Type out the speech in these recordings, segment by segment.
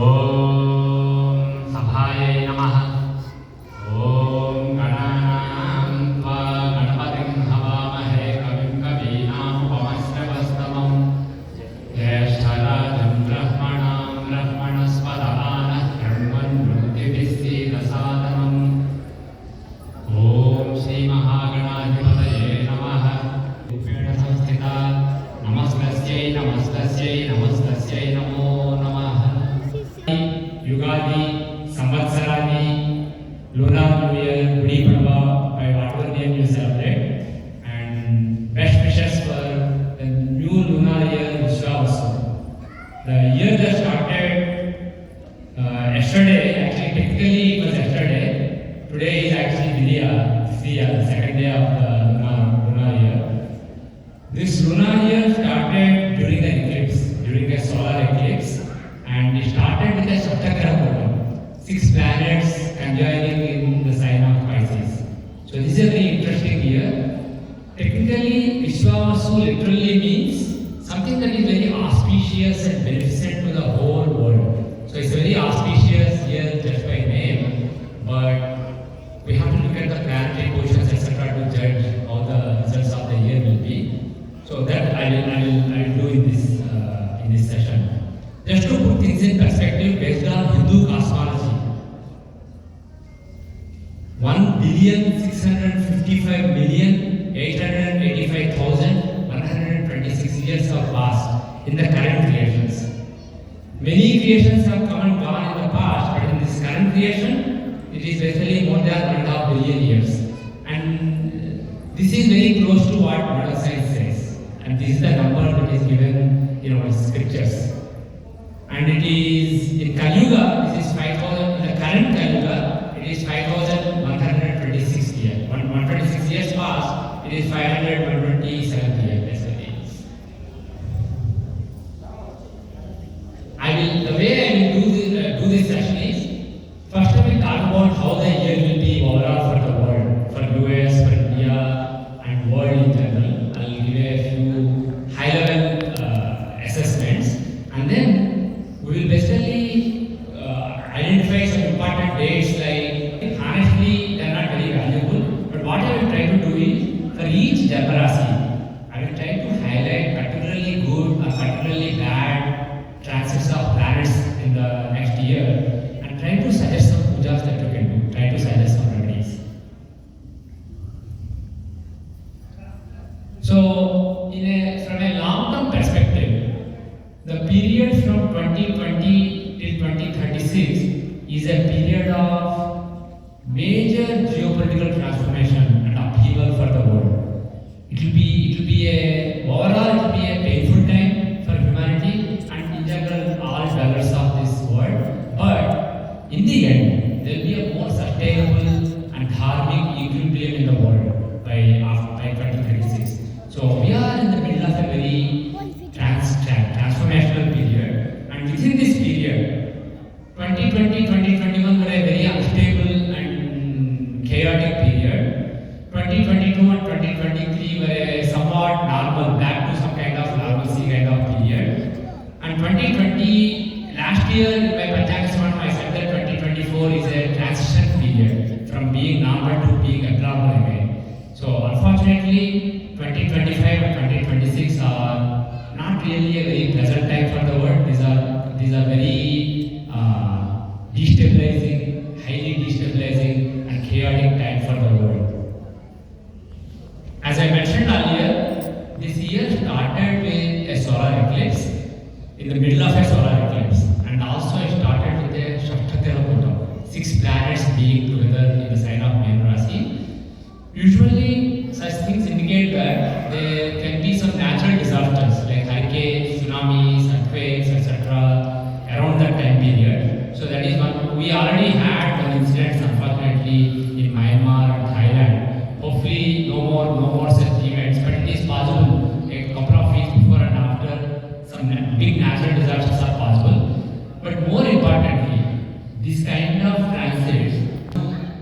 ॐ सभायै नमः। ॐ गणानां त्वा गणपतिं हवामहे कविं कवीनामुपमश्रवस्तमं ज्येष्ठराजं ब्रह्मणस्पत आनः ब्रह्मन्मृतिभिः सीदसादनम्। ॐ श्रीमहागणाधिपतये नमः। रूपेण संस्थिता नमस्तस्यै नमस्तस्यै नमस्तस्यै नमो नमः। Ugadi, Samvatsarani, Lunar New Year, Gudi Padwa, by whatever name you celebrate, and best wishes for the new lunar year, Vishwavasu. The year that started yesterday, actually technically it was yesterday, today is actually Vidya, the second day of the lunar year. This lunar year started during the eclipse, during a solar eclipse. And it started with a Shaktagraha, 6 planets conjoining in the sign of Pisces. So this is a very interesting year. Technically, Vishwavasu literally means something that is very auspicious and beneficent to the whole world. So it's a very auspicious year just by name, but we have to look at the planetary positions, etc., to judge how the results of the year will be. So that I will do in this session. Just to put things in perspective, based on Hindu cosmology, 1,655,885,126 years have passed in the current creations. Many creations have come and gone in the past, but in this current creation, it is basically more than 1.5 billion years. And this is very close to what modern science says. And this is the number that is given in our scriptures. And it is in Kali Yuga, this is 5,000, in the current Kali Yuga, it is 5,126 years. 126 years past, it is 527 years basically. The way I will do this session is, first I will talk about how the year will be overall for the world, for US, for India, and world in general. I will give a few high-level assessments, and then we will basically identify some important dates. Like, honestly, they are not very valuable, but what I will try to do is, for each Janmarasi, I will try to highlight particularly good or particularly bad transits of planets in the next year, and try to suggest some pujas that you can do, try to suggest some remedies. So, from a long-term perspective, the period from 2020 till 2036 is a period of major geopolitical transformation and upheaval for the world. It will be a painful time for humanity and in general all dwellers of this world. But in the end, there will be a more sustainable and harmonic equilibrium in the world by 2036. So we are in the middle of a very transformational period, and within this period, 2020, 2021 were a very unstable and chaotic period. 2022 and 2023 were a somewhat normal, back to some kind of normalcy kind of period. And 2020, last year in my panchanga sravanam, I said that 2024 is a transition period from being normal to being abnormal again. So unfortunately, 2025 and 2026 are not really a very pleasant time for the world. These are very destabilizing, highly destabilizing and chaotic time for the world. As I mentioned earlier, this year started with a solar eclipse, in the middle of a solar eclipse, and also it started with a Shaktagraha, 6 planets being together in the sign of Rasi. Usually, such things indicate that there can be some natural disasters like hurricanes, tsunamis, earthquakes, etc. around that time period. So that is one. We already had one incident, unfortunately, in Myanmar and Thailand. Hopefully, no more such events. But it is possible. A couple of weeks before and after, some big natural disasters are possible. But more importantly, this kind of transits,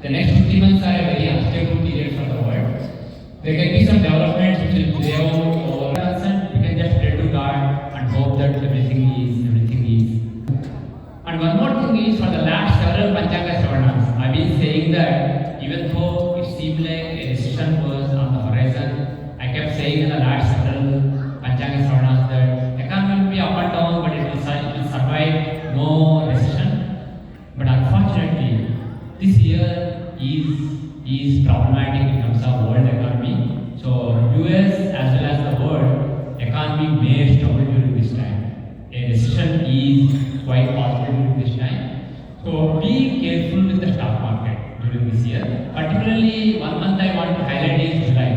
the next 3 months are a very unstable period for the world. There can be some developments which will play out over us, and we can just pray to God and hope that everything is. And one problematic in terms of world economy. So US as well as the world economy may struggle during this time. A recession is quite possible during this time. So be careful with the stock market during this year. Particularly one month I want to highlight is July.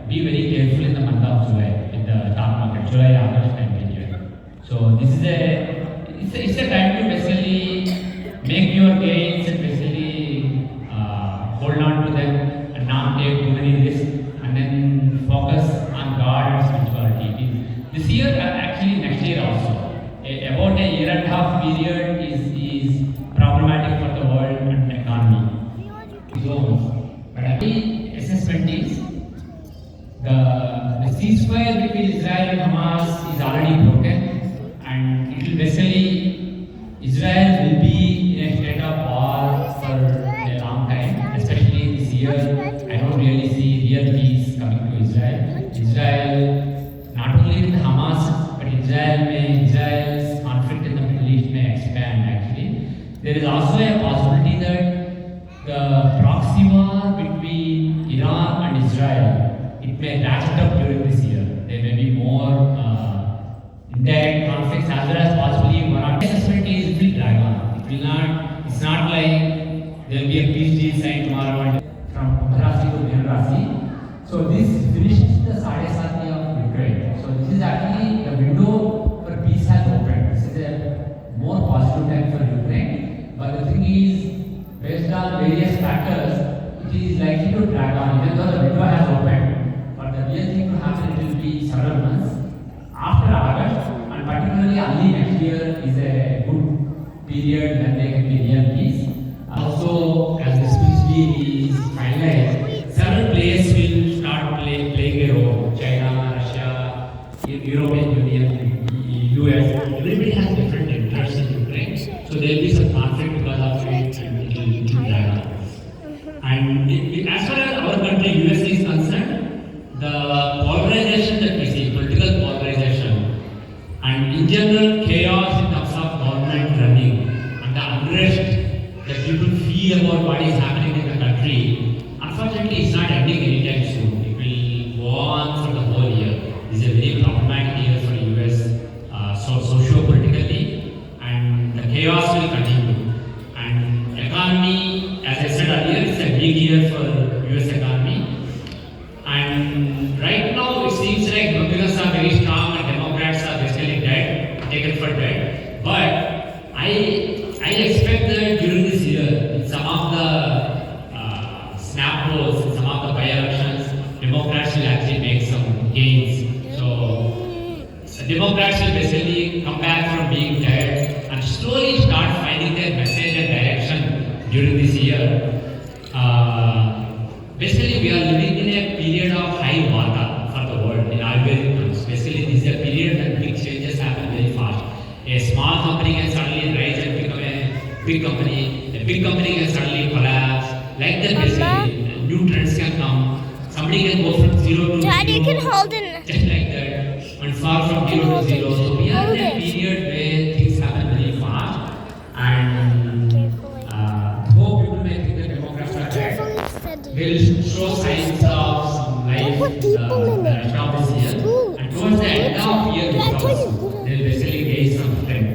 Be very careful in the month of July in the stock market. July, August time period. So this is it's a time to basically make your gains and basically hold on to them and not take too many risks and then focus on God and spirituality. This year, actually next year also, about a year and a half period is problematic for the world and economy. But the assessment is the ceasefire between Israel and Hamas is already broken, and it will basically Israel will be in a state of war for a long time, especially this year. I don't really see real peace coming to Israel. Israel, not only with Hamas, but Israel's conflict in the Middle East may expand actually. There is also a possibility that the proxy war between Iran and Israel, it may ratchet up during this year. There may be more indirect conflicts as well as possibly one or two. Assessment is it will drag on. It will not, it's not like there will be a peace deal signed tomorrow and from Rasi to Mil Rasi. So this finishes the Sade Sati of Ukraine. So this is actually the window for peace has opened. This is a more positive time for Ukraine. But the thing is, based on various factors, it is likely to drag on. Even though the window has opened, but the real thing to happen will be several months after August, and particularly early next year is a good period when there can be real peace. Also, as the speech is finalized, several players will start playing a role. China, Russia, European Union, US. Everybody has different interests in Ukraine, so there will be some conflict because of it, and it will drag on. And as far as our country, US is concerned, the polarization that we see, political polarization, and in general chaos in terms of government running, and the unrest that people feel about what is happening in the country, unfortunately it's not ending anytime soon. It will go on for the whole year. This is a very problematic year for US, socio-politically, and the chaos will continue. And economy, as I said earlier, it's a big year for US economy. And right now it seems like Republicans are very strong and Democrats are basically dead, taken for dead. But I expect that during this year, in some of the snap polls, in some of the by-elections, Democrats will actually make some gains. So Democrats will basically come back from being dead and slowly start finding their message and direction during this year. Basically, we are living in a period of high vata for the world in Ayurvedic terms. Basically, this is a period when big changes happen very fast. A small company can suddenly rise and become a big company. A big company can suddenly collapse. Like that, basically, new trends can come. Somebody can go from zero to Daddy zero. can hold it. Just like that. And far from zero to zero. So we are in a period where things happen very fast. And though people may think that Democrats are dead, will show signs of some life the rest of this year. And towards the end of year, they'll basically gain some strength.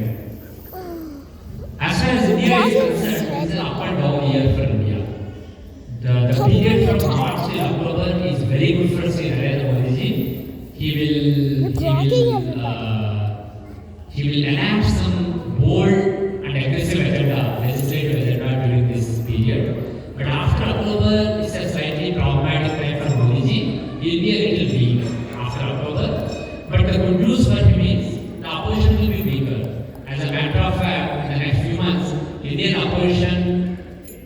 As far as India is concerned, it's an up and down year for India. The period from March till October is very good for Sri Narendra Modi ji. He will enact some bold and aggressive agenda, legislative agenda during this period. But after October, it's a slightly problematic time for Modi ji. He will be a little weak after October. But the good news for him is the opposition will be weaker. As a matter of fact, in the next few months, Indian opposition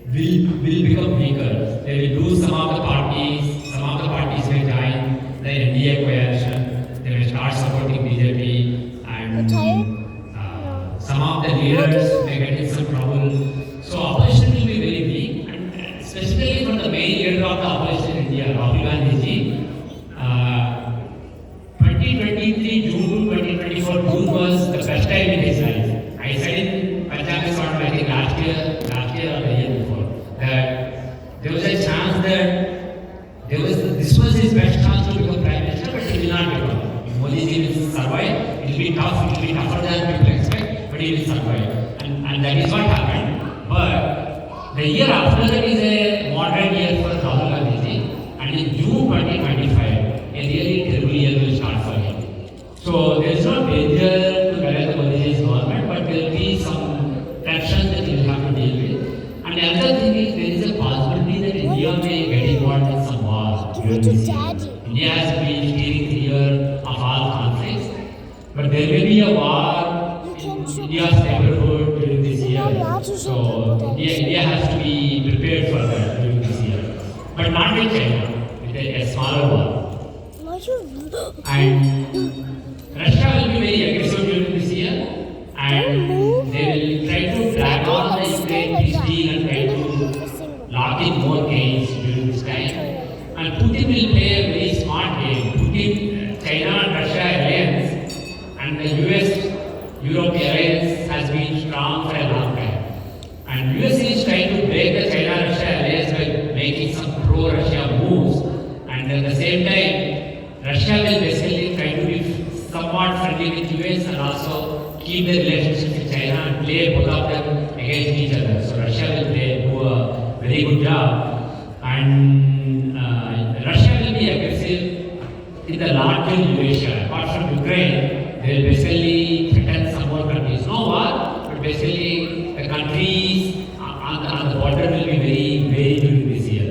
will become weaker. They will lose some of the parties. Some of the parties may join the NDA coalition. They will start supporting BJP, and some of the leaders may get in some trouble. So opposition will be very weak, and especially from the main leader of the opposition in India, Rahul Gandhi ji. 2023 June to 2024 June was the best time in his life. I said in panchanga, I think last year or the year before, that there was a chance that everybody will survive. And that is what happened. But the year after that is a moderate year for Rahul Gandhi, and in June 2025, a really terrible year will start for him. So there is no danger to Narendra Modi's government, but there will be some tension that he will have to deal with. And another thing is there is a possibility that India may get involved in some war during this year. India has been steering clear of all conflicts, but there may be a war in India's neighborhood during this year. So India has to be prepared for that during this year. But not with China, with a smaller war. And Russia will be very aggressive during this year, and they will try to drag on the Ukraine peace deal and try to lock in more gains during this time. And Putin will play a very smart game. Putin, China and Russia alliance and the US-Europe alliance has been strong for a long time. And US is trying to break the China-Russia alliance by making some pro-Russia moves. And at the same time, Russia will basically try to be somewhat friendly with US and also keep the relationship with China and play both of them against each other. So Russia will do a very good job. And Russia will be aggressive in the larger Eurasia. Apart from Ukraine, they will basically threaten some more countries. No war, but basically the countries on the border will be very during this year.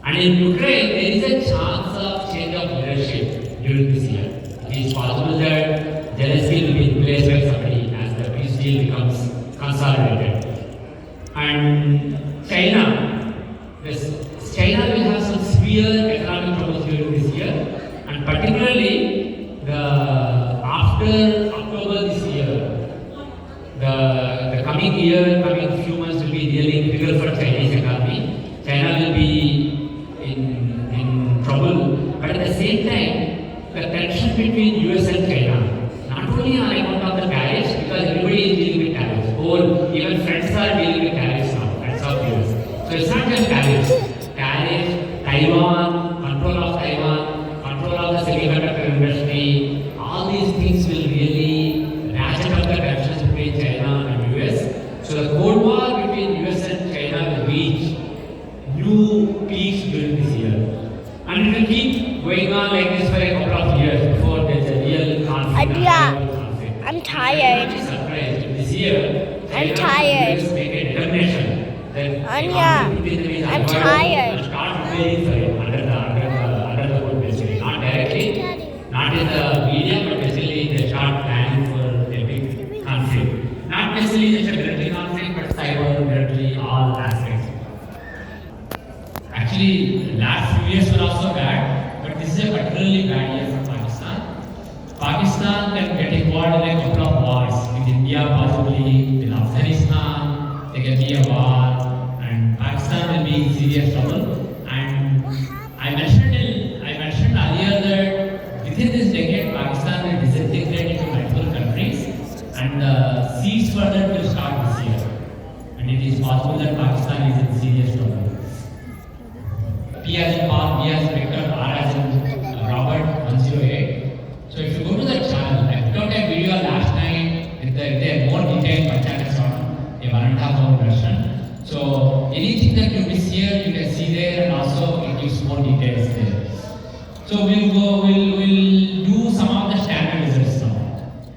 And in Ukraine, there is a chance of change of leadership during this year. It is possible that Zelensky will be replaced by somebody as the peace deal becomes consolidated. And China will have some severe economic troubles during this year, and particularly after October this year, the coming few months will be really critical for Chinese economy. China will be in trouble, but at the same time, the tension between US and China, not only on account of the tariffs, because everybody is dealing with tariffs, even friends are dealing with tariffs now, friends of US. So it's not just tariffs. Taiwan, control of the semiconductor industry, all these things will really ratchet up the tensions between China and US. So the Cold War between US and China will reach new peaks during this year. And it will keep going on like this for a couple of years before there's a real conflict. I'm tired. I'm surprised this year. I'm tired. US make a determination. Anya, I'm tired. Start praying for it under the hood, basically. Not directly, not in the media, but basically they start planning for a big conflict. Not necessarily just a military conflict, but cyber, military, all aspects. Actually, last few years were also bad, but this is a particularly bad year for Pakistan. Pakistan can get involved in a couple of wars with India, possibly with Afghanistan. There can be a war, and Pakistan will be in serious trouble. And I mentioned earlier that within this decade, Pakistan will disintegrate into multiple countries, and the seeds for that will start this year. And it is possible that Pakistan is in serious trouble. P as in Paul, B as in Victor, R as in Robert, 108. So if you go to the channel, I put out a video last night with the more detailed panchanga, a 1.5 hour version. So anything that you miss here, you can see there, and also it gives more details there. So we'll do some of the standard results now.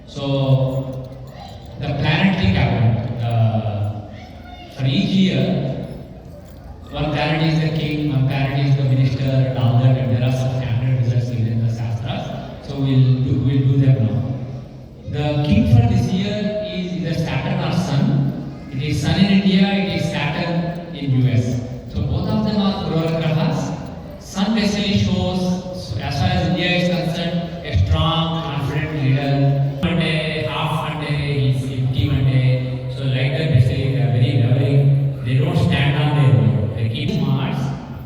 So the planetary cabinet, for each year, one planet is the king, one planet is the minister, and all that, and there are some standard results within the Shastras. So we'll do them now. The king for this year is either Saturn or Sun. It is Sun in India, it is Saturn in US. So both of them are Purva Grahas. Sun basically shows, as far as India is concerned, a strong, confident leader. One day, half one day, he's empty one day. So like that, basically they are very loving. They don't stand on their own. They keep Mars.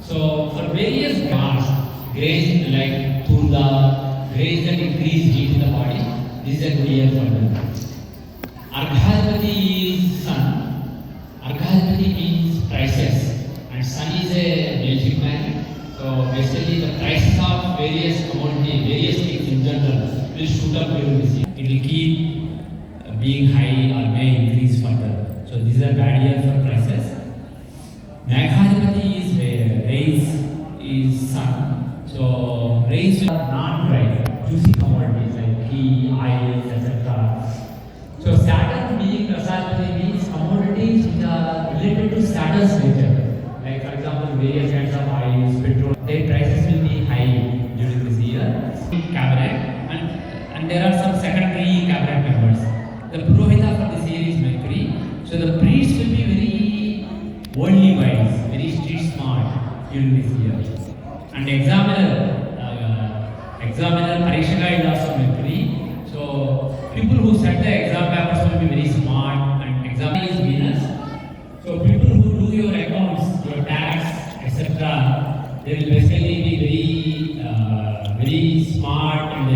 So for various Mars, grace like Turda, grace that increase heat in the body, this is a good year for them. Arghadipati is Sun. Arghadipati means prices, and Sun is a Belgian man. So basically, the prices of various commodities, various things in general, will shoot up during this year. It will keep being high or may increase further. So this is a bad year for prices. Meghadipati is rains is sun. So rains will not dry, juicy commodities like ghee, oils, etc. So Saturn being Prasarpati means commodities which are related to Saturn's nature. Like for example, various kinds of oils, petrol, their prices will be high during this year. Cabinet and there are some secondary cabinet members. The Purohita for this year is Mercury. So the priests will be very worldly wise, very street smart during this year. And examiner Parishaka is also Mercury. So people who set the exam papers will be very smart, and examiner is Venus. So people who do your accounts, your tax, etc., they will basically be very smart, and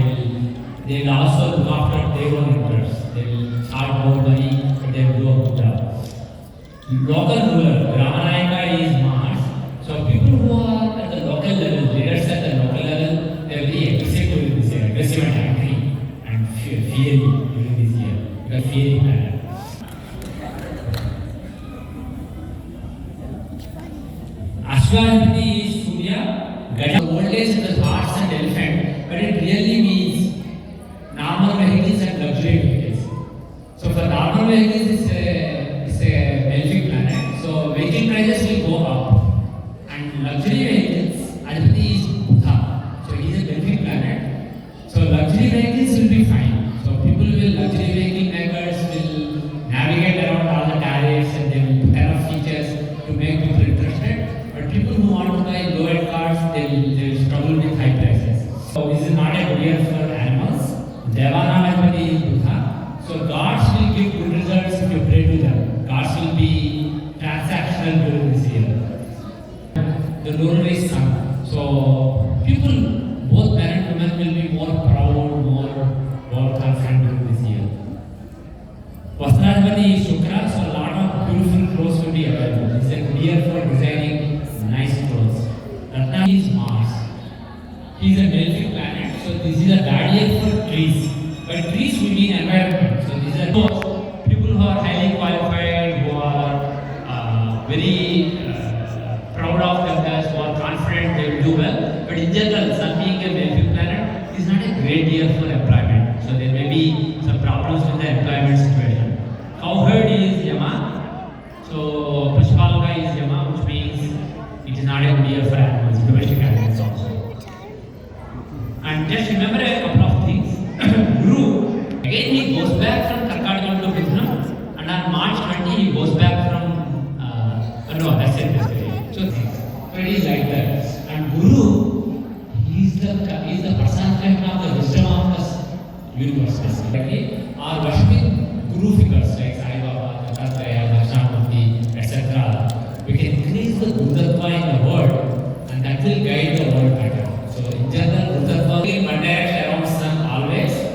they will also look after their own interests. They will start more money, but they will do a good job. Local ruler, Ramanayaka is Mars. So people who are at the local level, leaders at the local level, they are very aggressive during this year, aggressive and angry and fiery during this year. Because fiery planet. Ashwadipati is Surya. The old days it was horse and elephant, but it really means normal vehicles and luxury vehicles. So for normal vehicles, it's a malefic planet. So vehicle prices will go up, and luxury vehicles, Adipati is Buddha. So he is a malefic planet. So luxury vehicles will be fine. So people will, luxury vehicle makers will navigate around all the tariffs, and they will put enough features to make people interested. But people who want to buy low-end cars, they will struggle with high prices. So this is not a good year for animals. Devanamapati is Buddha. So gods will give good results if you pray to them. Gods will be transactional during this year. The lunar is sun. So people, both men and women, will be more proud, more confident during this year. Vastrapati is Shukra. So a lot of beautiful clothes will be available. It's a good year for designing nice clothes. Ratna is Mars. He is a malefic planet. So this is a bad year for trees. But trees will be an environment. So these are people who are highly qualified, who are very proud of themselves, who are confident they will do well. But in general, sun being a malefic planet is not a great year for employment. So there may be some problems with the employment situation. Cowherd is Yama. So Pushpalaka is Yama, which means it is not a good year for animals, domestic animals also. And just remember a couple of things. Guru, again he goes back from Karkataka to Mithunam, and on March 20 he goes back from, no, that's it basically. So it is like that. And Guru, he is the personification of the wisdom of the universe basically. Are worshipping Guru figures like Sai Baba, Dattatreya, Dakshinamurti, etc. We can increase the Gurutatva in the world, and that will guide the world better. So in general, Gurutatva in one direction around sun always.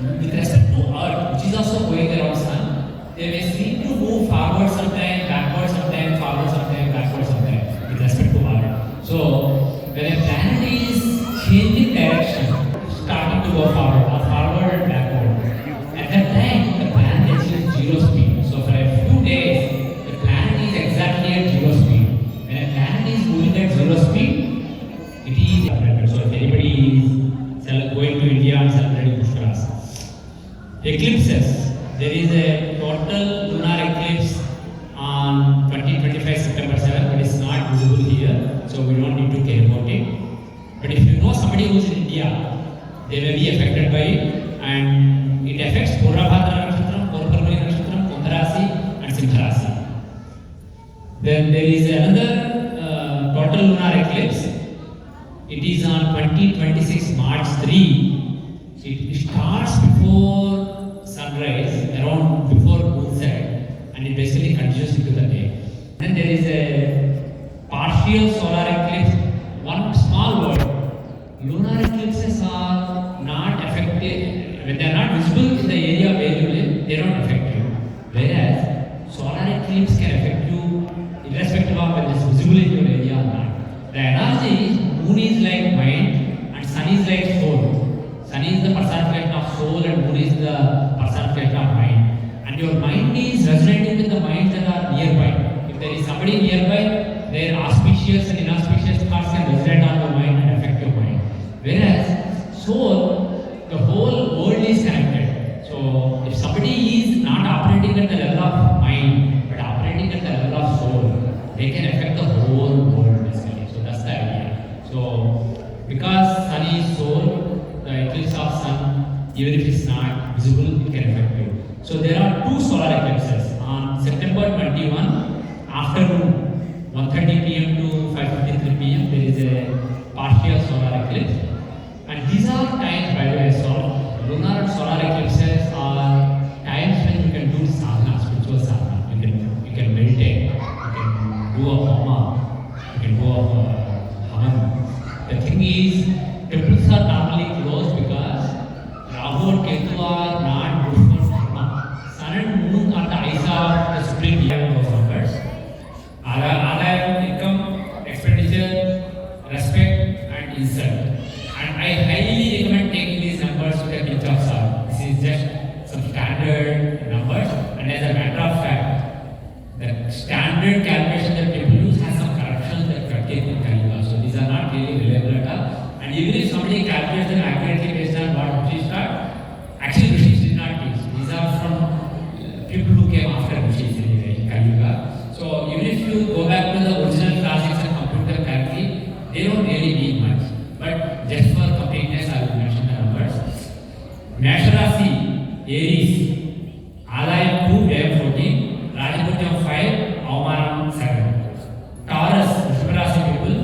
With respect to Earth, which is also going around sun, they may seem to move forward sometimes, backward sometimes, forward sometimes, backward sometimes, with respect to Earth. So when a planet is changing direction, starting to go forward or forward and backward, at that time the planet achieves zero speed. So for a few days, the planet is exactly at zero speed. When a planet is moving at zero speed, it is. So if anybody is going to India and celebrating Pushkaras. Eclipses. There is a total lunar eclipse on 25 September 7, but it's not visible here, so we don't need to care about it. But if you know somebody who is in India, they may be affected by it, and it affects Purabhadra Nakshatram, Purabhadra Nakshatram, Kundarasi, and Simharasi. Then there is another total lunar eclipse. It is on 2026 March 3. It starts before sunrise, around before moonset, and it basically continues into the day. Then there is a partial solar eclipse. One small word. Lunar eclipses are not affected, when they are not visible in the area where you live, they don't affect you. Whereas solar eclipse can affect you irrespective of whether it's visible in your area or not. The analogy is moon is like mind and sun is like soul. Sun Sun is the personification of soul and moon is the personification of mind. And your mind is resonating with the minds that are nearby. If there is somebody nearby, their auspicious and inauspicious thoughts can resonate on your mind and affect your mind. Whereas soul, the whole world is connected. So if somebody is not operating at the level of mind, but operating at the level of soul, they can affect the whole world basically. So that's the idea. So because sun is soul, the eclipse of sun, even if it's not visible, it can affect you. So there are two solar eclipses on September 21 afternoon 1:30 p.m. to 5:53 p.m. There is a partial solar eclipse, and these are times, by the way, lunar and solar eclipses are times when you can do sadhana, spiritual sadhana. You can meditate, you can do a homa, you can do a havan. The thing is, temples are normally closed because Rahu and Ketu are not good for dharma. Sun and moon are the eyes of the supreme being of numbers. Other income, expenditure, respect, and insult. And I highly recommend taking these numbers with a pinch of salt. This is just some standard numbers, and as a matter of fact, the standard calculation that people use has some corrections that contain in Kaliga. So these are not really reliable at all. And even if somebody calculates them accurately based on what Rishis taught, actually Rishis did not teach. These are from people who came after Rishis in Kaliga. So even if you go back to the original classics and compute them correctly, they don't really mean much. But just for completeness, I will mention the numbers. Mesha Aries, Adayam 2, Vyayam 14, Rajapujam 5, Avamanam 7. Taurus, Vrishabha people,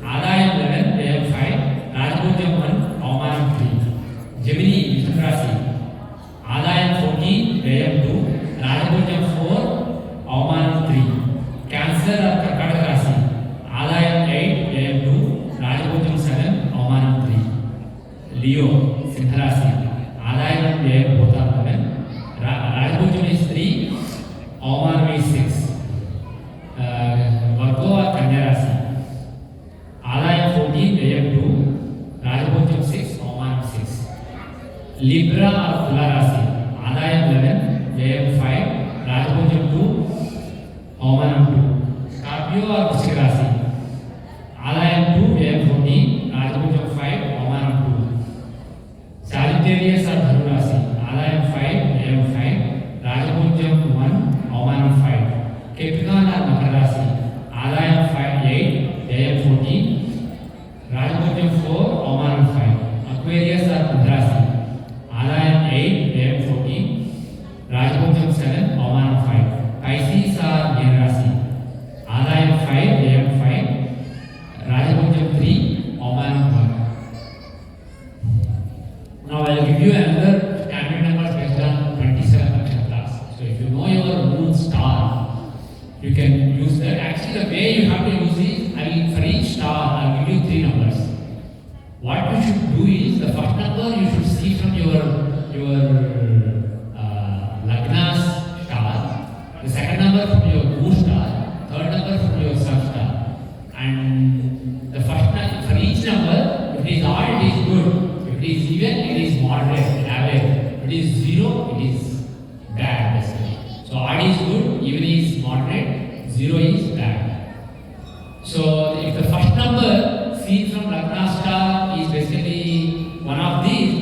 Adayam 11, Vyayam 5, Rajapujam 1, Avamanam 3. Gemini, Vrishabha Adayam 14, Vyayam 2, Rajapujam 4, Avamanam 3. Cancer or Karkataka Rasi, Adayam 8, Vyayam 2, Rajapujam 7, Avamanam 3. Leo, Siddha Rasi, Adayam and Vyayam both are 11. Rajapujam is 3, Avamanam is 6. Virgo or Kanya Rasi, Adayam 14, Vyayam 2, Rajapujam 6, Avamanam 6. Libra or Tula Rasi, Adayam 11, Vyayam 5, Rajapujam 2, Avamanam 2. Scorpio or Vrishchika Rasi, Adayam 2, Vyayam 14, Rajapujam 5, Avamanam 2. Sagittarius or Dhanu Rasi, Adayam 5, Vyayam 5, Rajapujam 1, Avamanam 5. Capricorn or Makara Rasi, Adayam 5, 8, Vyayam 14, Rajapujam 4, Avamanam 5. Aquarius or Buddha Rasi, Adayam 8, Vyayam 14, Rajapujam 7, Avamanam 5. Pisces or Meena Rasi, Adayam 5, Vyayam 5, Rajapujam 3, Avamanam 1. Now I will give you another standard numbers based on 27 nakshatras. So if you know your moon star, you can use that. Actually, the way you have to use is, for each star, I will give you 3 numbers. What you should do is, the first number you should see from your Lagna's star, the second number from your moon star, third number from your sun star. And the first for each number, if it is odd, it is good. If it is even, it is moderate, average. If it is 0, it is bad basically. So odd is good, even is moderate, 0 is bad. So if the first number seen from Lagna star is basically one of these,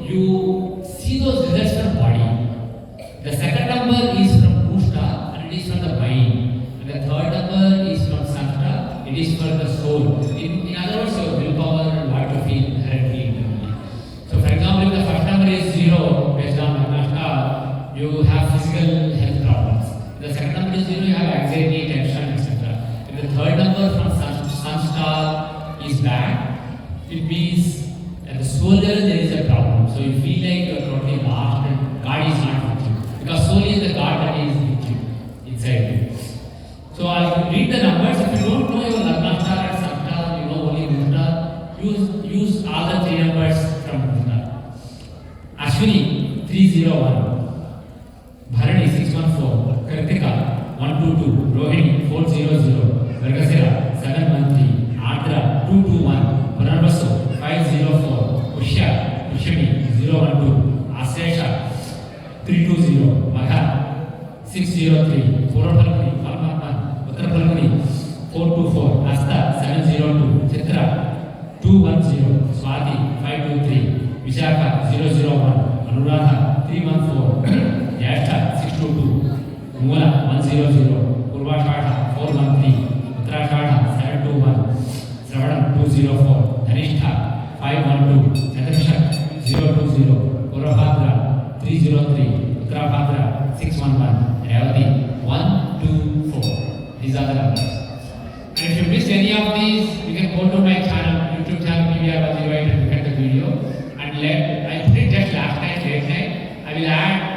you see those results from body. The second number is from moon star and it is from the mind. And the third number is from sun star, it is for the soul. In other words, your willpower and what you feel inherently internally. So for example, if the first number is 0 based on Lagna star, you have physical health problems. If the second number is 0, you have anxiety, tension, etc. If the third number from sun star is bad, it means at the soul level there is a problem. So you feel like you are totally lost and God is not with you. Because soul is the God that is with you, inside you. So I'll read the numbers. If you don't know your Lagna star and sun star, you know only moon star, use all the 3 numbers from moon star. Ashwini 301, Bharani 614, Kritika 122, Rohini 400, Margasira 713, Adra 221, Purnarvasu 504, Pushya, Pushami 320, Magha 603, Purva Falguni, Falguni, Uttara Falguni 424, Asta 702, Chitra 210, Swati 523, Vishaka 001, Anuradha 314, Yashta 622, Mula 100, Purvashadha 413, Uttarashadha 721, Sravanam 204, Dhanishta 512, Chaturshak 020, Purvabhadra 303, Uttarabhadra 611, Revati 124. These are the numbers. And if you missed any of these, you can go to my channel, YouTube channel PVR Vajirwait, and look at the video. And I put it just last night, late night. I will add